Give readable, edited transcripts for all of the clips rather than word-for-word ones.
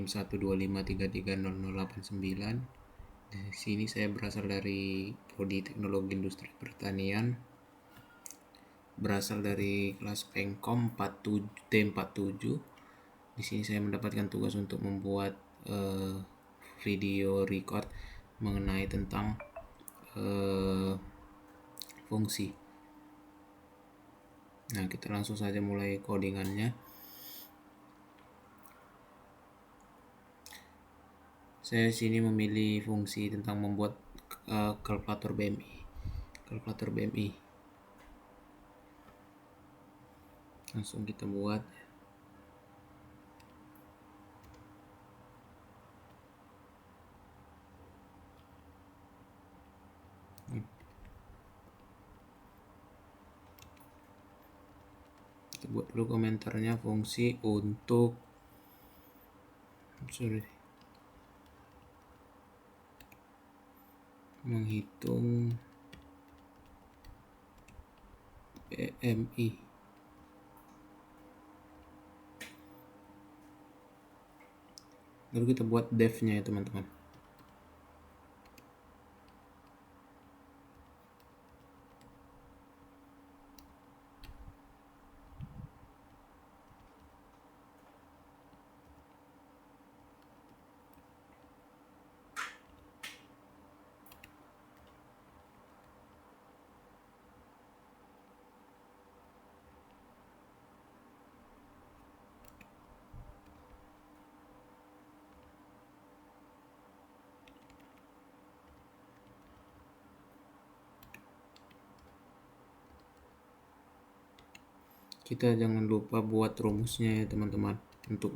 NIM 125330089. Di sini saya berasal dari Prodi Teknologi Industri Pertanian, berasal dari kelas Pengkom 47 T47. Di sini saya mendapatkan tugas untuk membuat video record mengenai tentang fungsi. Nah, kita langsung saja mulai codingannya. Saya sini memilih fungsi tentang membuat kalkulator BMI. Langsung kita buat. Kita buat dulu komentarnya, fungsi untuk menghitung BMI. Lalu kita buat def-nya ya teman-teman. Kita jangan lupa buat rumusnya ya teman-teman. Untuk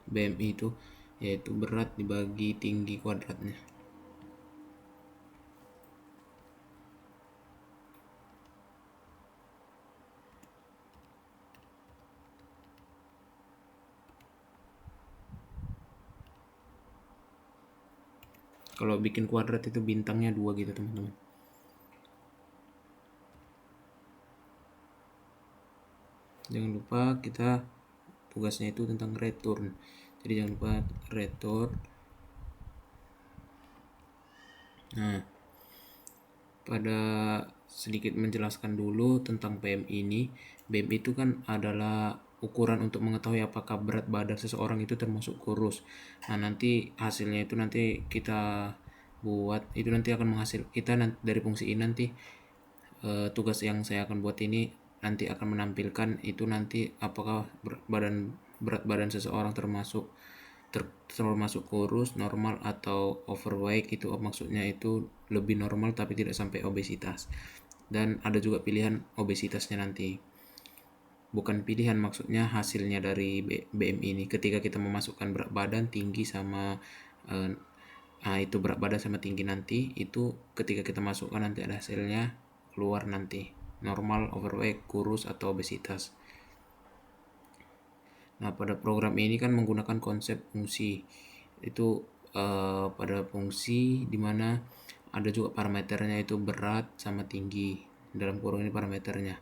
BMI itu yaitu berat dibagi tinggi kuadratnya. Kalau bikin kuadrat itu bintangnya 2 gitu teman-teman. Jangan lupa kita tugasnya itu tentang return. Jadi jangan lupa return. Nah, pada sedikit menjelaskan dulu tentang BMI ini. BMI itu kan adalah ukuran untuk mengetahui apakah berat badan seseorang itu termasuk kurus. Nah, nanti hasilnya itu nanti kita buat, itu nanti akan menghasil kita dari fungsi ini nanti tugas yang saya akan buat ini nanti akan menampilkan itu nanti apakah berat badan seseorang termasuk kurus, normal, atau overweight. Itu maksudnya itu lebih normal tapi tidak sampai obesitas. Dan ada juga pilihan obesitasnya nanti. Bukan pilihan, maksudnya hasilnya dari BMI ini. Ketika kita memasukkan berat badan, tinggi sama itu berat badan sama tinggi nanti, itu ketika kita masukkan nanti ada hasilnya keluar nanti. Normal, overweight, kurus, atau obesitas. Nah, pada program ini kan menggunakan konsep fungsi. Itu pada fungsi dimana ada juga parameternya, itu berat sama tinggi. Dalam kurung ini parameternya.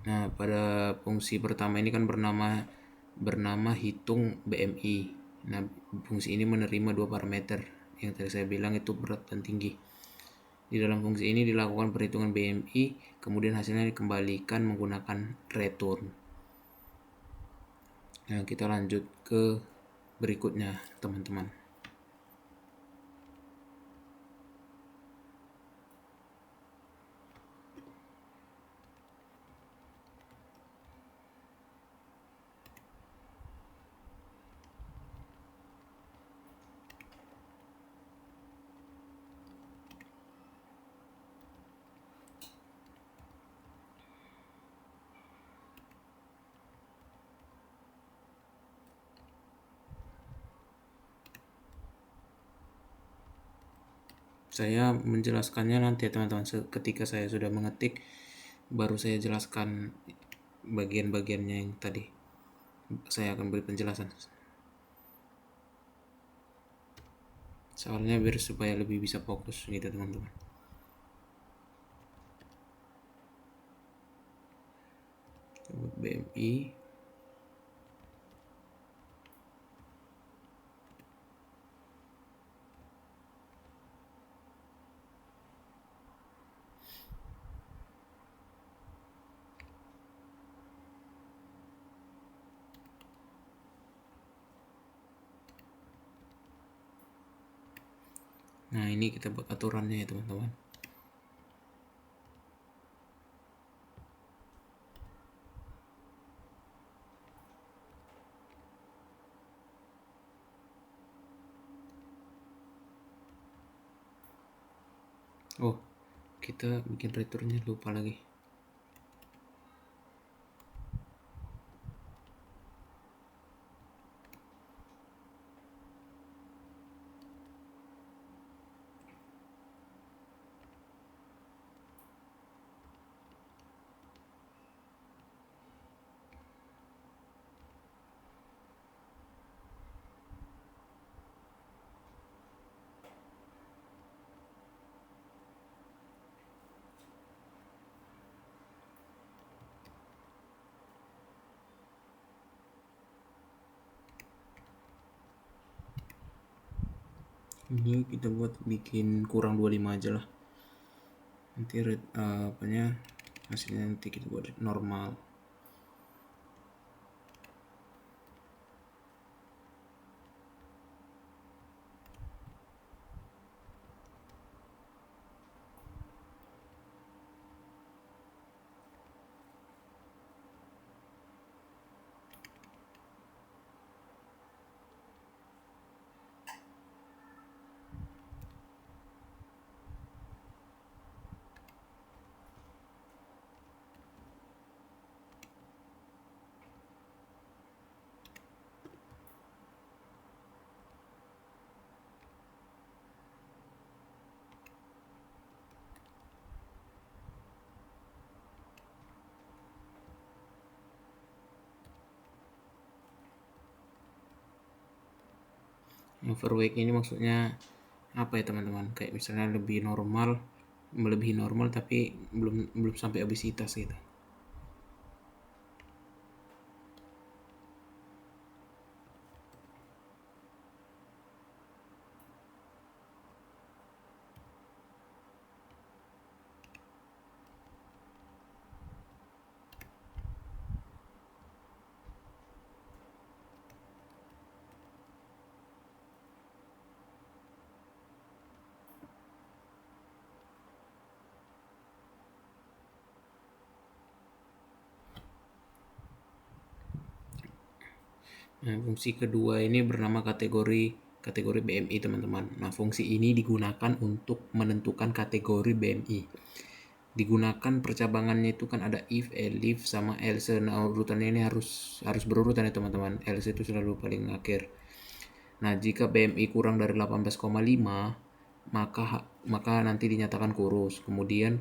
Nah, pada fungsi pertama ini kan bernama hitung BMI. Nah, fungsi ini menerima 2 parameter yang tadi saya bilang, itu berat dan tinggi. Di dalam fungsi ini dilakukan perhitungan BMI, kemudian hasilnya dikembalikan menggunakan return. Nah, kita lanjut ke berikutnya teman-teman. Saya menjelaskannya nanti ya teman-teman. Ketika saya sudah mengetik, baru saya jelaskan bagian-bagiannya yang tadi. Saya akan beri penjelasan. Soalnya biar supaya lebih bisa fokus gitu teman-teman. BMI. Nah, ini kita buat aturannya ya teman-teman. Oh, kita bikin returnnya lupa lagi. Ini kita buat bikin kurang 25 aja lah. Nanti apanya hasilnya nanti kita buat normal. Overweight ini maksudnya apa ya teman-teman? Kayak misalnya lebih normal, melebihi normal tapi belum sampai obesitas gitu. Nah, fungsi kedua ini bernama kategori BMI teman-teman. Nah, fungsi ini digunakan untuk menentukan kategori BMI. Digunakan percabangannya itu kan ada if, elif, sama else. Nah, urutannya ini harus berurutan ya teman-teman. Else itu selalu paling akhir. Nah, jika BMI kurang dari 18,5, maka nanti dinyatakan kurus. Kemudian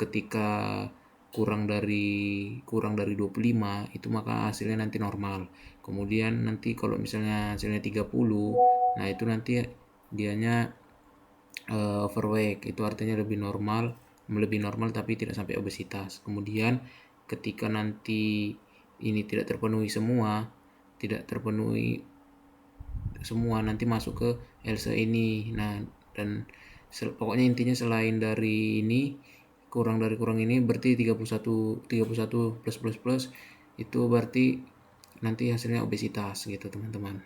ketika kurang dari 25 itu maka hasilnya nanti normal. Kemudian nanti kalau misalnya hasilnya 30, nah itu nanti dianya overweight, itu artinya lebih normal tapi tidak sampai obesitas. Kemudian ketika nanti ini tidak terpenuhi semua nanti masuk ke Elsa ini. Nah, dan pokoknya intinya selain dari ini kurang ini berarti 31 plus plus plus itu berarti nanti hasilnya obesitas gitu teman-teman.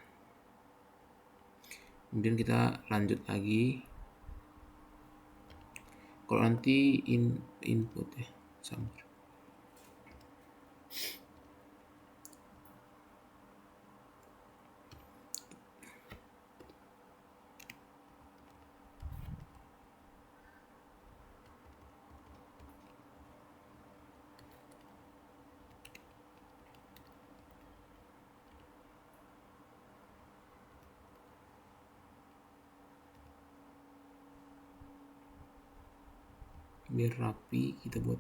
Kemudian kita lanjut lagi. Kalau nanti input ya sabar. Biar rapi kita buat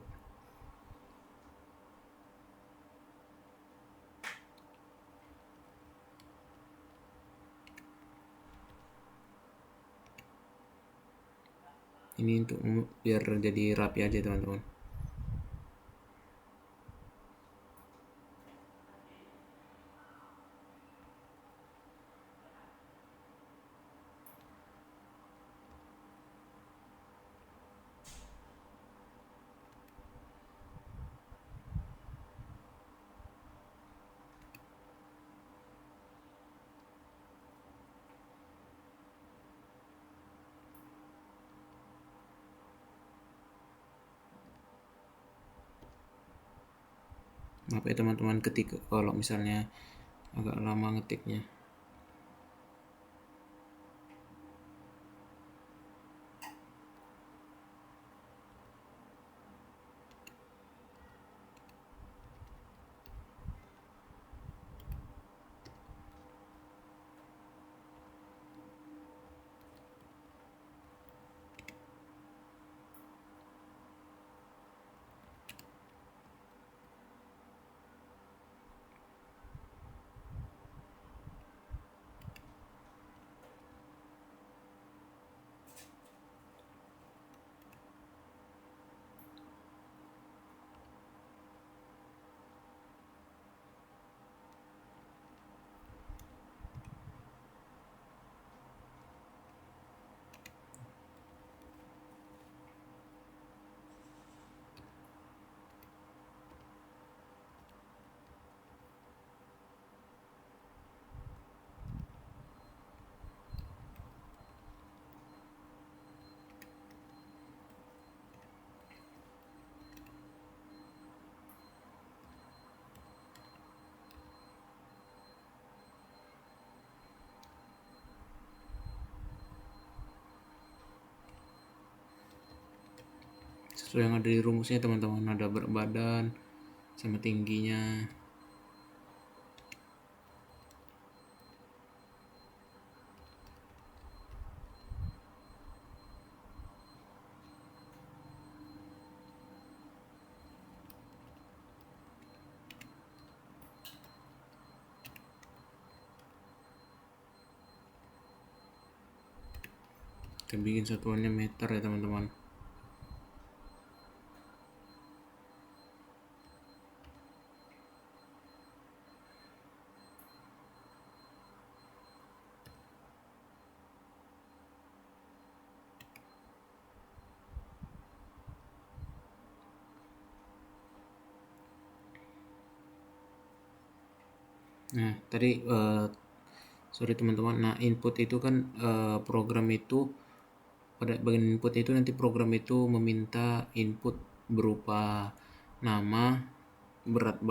ini untuk biar jadi rapi aja teman-teman. apa ya teman-teman ketik kalau misalnya agak lama ngetiknya. Sesuai yang ada di rumusnya teman-teman, ada berat badan sama tingginya. Kita bikin satuannya meter ya teman-teman. Nah tadi sorry teman-teman, nah input itu kan program itu pada bagian input itu nanti program itu meminta input berupa nama, berat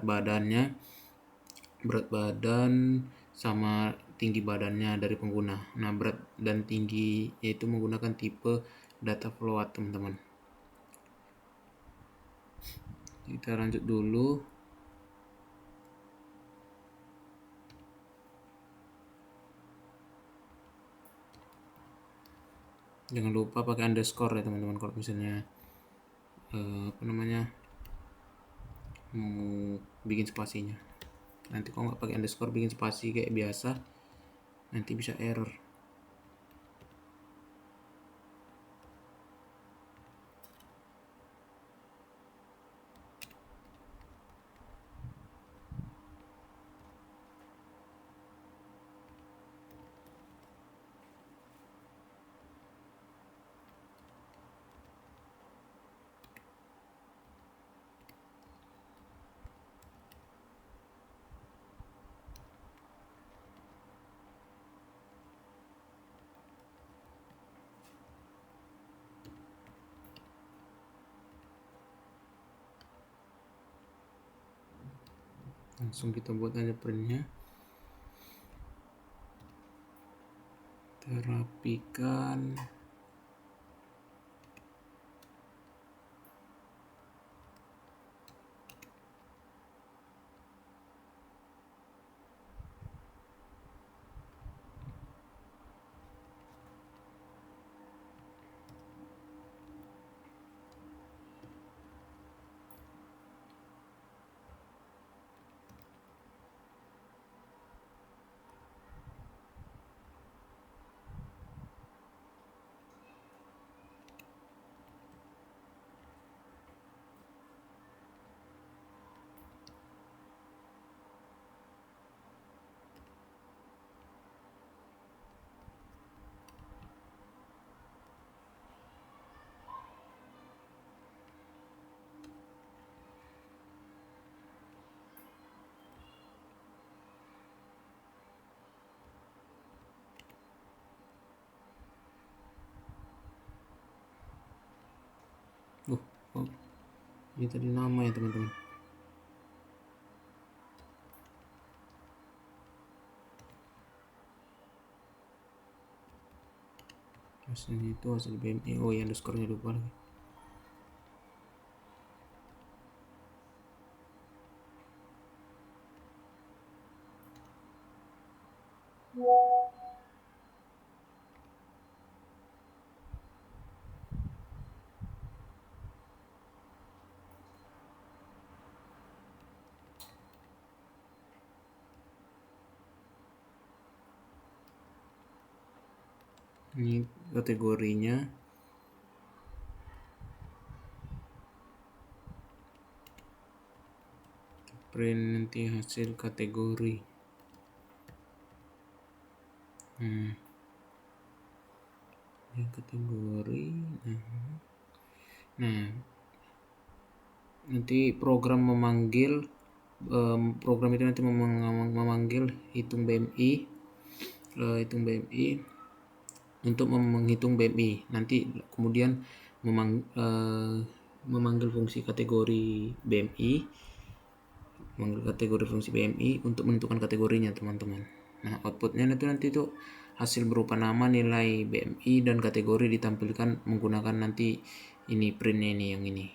badannya, berat badan sama tinggi badannya dari pengguna. Nah berat dan tinggi yaitu menggunakan tipe data float teman-teman. Kita lanjut dulu. Jangan lupa pakai underscore ya teman-teman kalau misalnya apa namanya mau bikin spasinya. Nanti kalau nggak pakai underscore bikin spasi kayak biasa nanti bisa error. Langsung kita buat aja printnya, kita rapikan. Oh, ini tadi nama ya teman-teman. hasilnya itu hasil BMI. Oh ya, underscore-nya lupa lagi. Ini kategorinya. Print nanti hasil kategori. Yang kategori. Nah, nanti program program itu nanti memanggil hitung BMI, untuk menghitung BMI. Nanti kemudian memanggil fungsi kategori BMI, untuk menentukan kategorinya, teman-teman. Nah, outputnya nanti itu hasil berupa nama, nilai BMI, dan kategori ditampilkan menggunakan nanti ini printnya, ini yang ini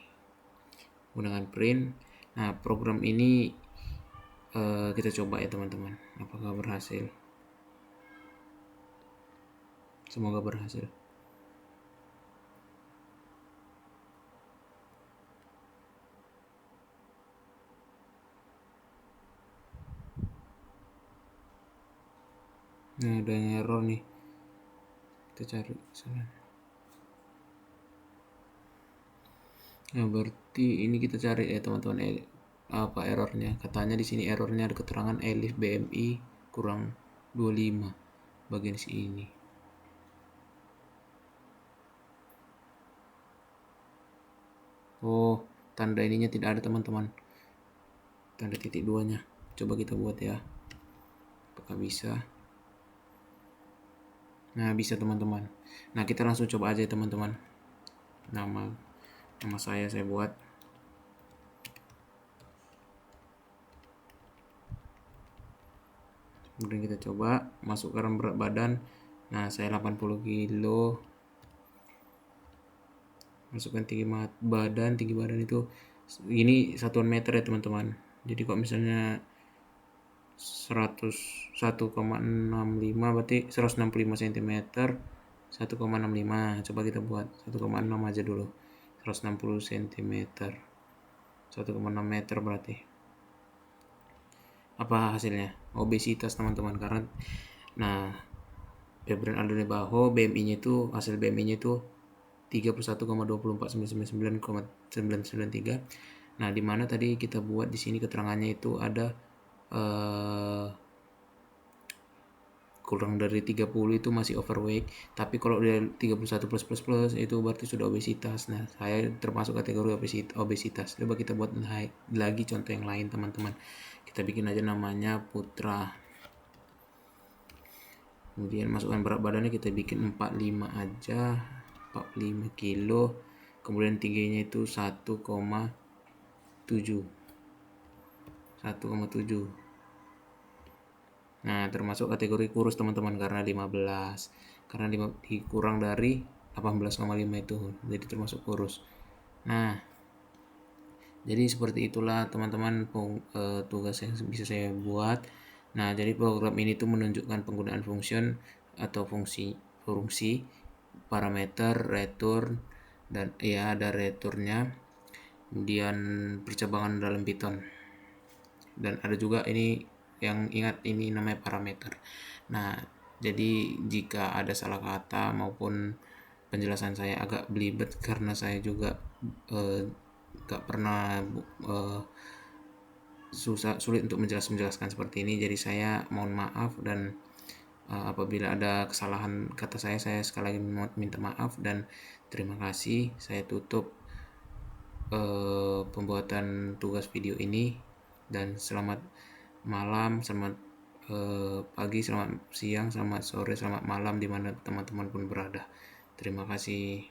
menggunakan print. Nah, program ini kita coba ya teman-teman, apakah berhasil. Semoga berhasil. Nah, ada yang error nih, kita cari sana. Nah, berarti ini kita cari ya teman-teman, apa errornya. Katanya di sini errornya ada keterangan elif BMI kurang 25 bagian sini. Oh, tanda ininya tidak ada teman-teman, tanda titik 2-nya. Coba kita buat ya, apakah bisa. Nah, bisa teman-teman. Nah, kita langsung coba aja teman-teman. Nama saya buat. Kemudian kita coba masukkan berat badan. Nah, saya 80 kilo. Masukkan tinggi badan itu ini satuan meter ya teman-teman. Jadi kalau misalnya 101,65 berarti 165 cm, 1,65. Coba kita buat 1,6 aja dulu. 160 cm, 1,6 meter berarti. Apa hasilnya? Obesitas teman-teman, karena Febran Aldonebaho BMI-nya itu, hasil BMI-nya itu 31,2499,993. Nah, di mana tadi kita buat di sini keterangannya itu ada kurang dari 30 itu masih overweight, tapi kalau dia 31 plus itu berarti sudah obesitas. Nah, saya termasuk kategori obesitas. Coba kita buat lagi contoh yang lain teman-teman. Kita bikin aja namanya Putra. Kemudian masukkan berat badannya, kita bikin 45 aja, 45 kilo. Kemudian tingginya itu 1,7. Nah, termasuk kategori kurus teman-teman, karena 15. Karena dikurang dari 18,5 itu, jadi termasuk kurus. Nah, jadi seperti itulah teman-teman tugas yang bisa saya buat. Nah, jadi program ini tuh menunjukkan penggunaan fungsi atau fungsi parameter, return, dan ya ada returnnya, kemudian percabangan dalam Python, dan ada juga ini yang ingat ini namanya parameter. Nah, jadi jika ada salah kata maupun penjelasan saya agak belibet karena saya juga gak pernah sulit untuk menjelaskan seperti ini, jadi saya mohon maaf. Dan apabila ada kesalahan kata saya sekali lagi minta maaf dan terima kasih. Saya tutup pembuatan tugas video ini, dan selamat malam, selamat pagi, selamat siang, selamat sore, selamat malam di mana teman-teman pun berada. Terima kasih.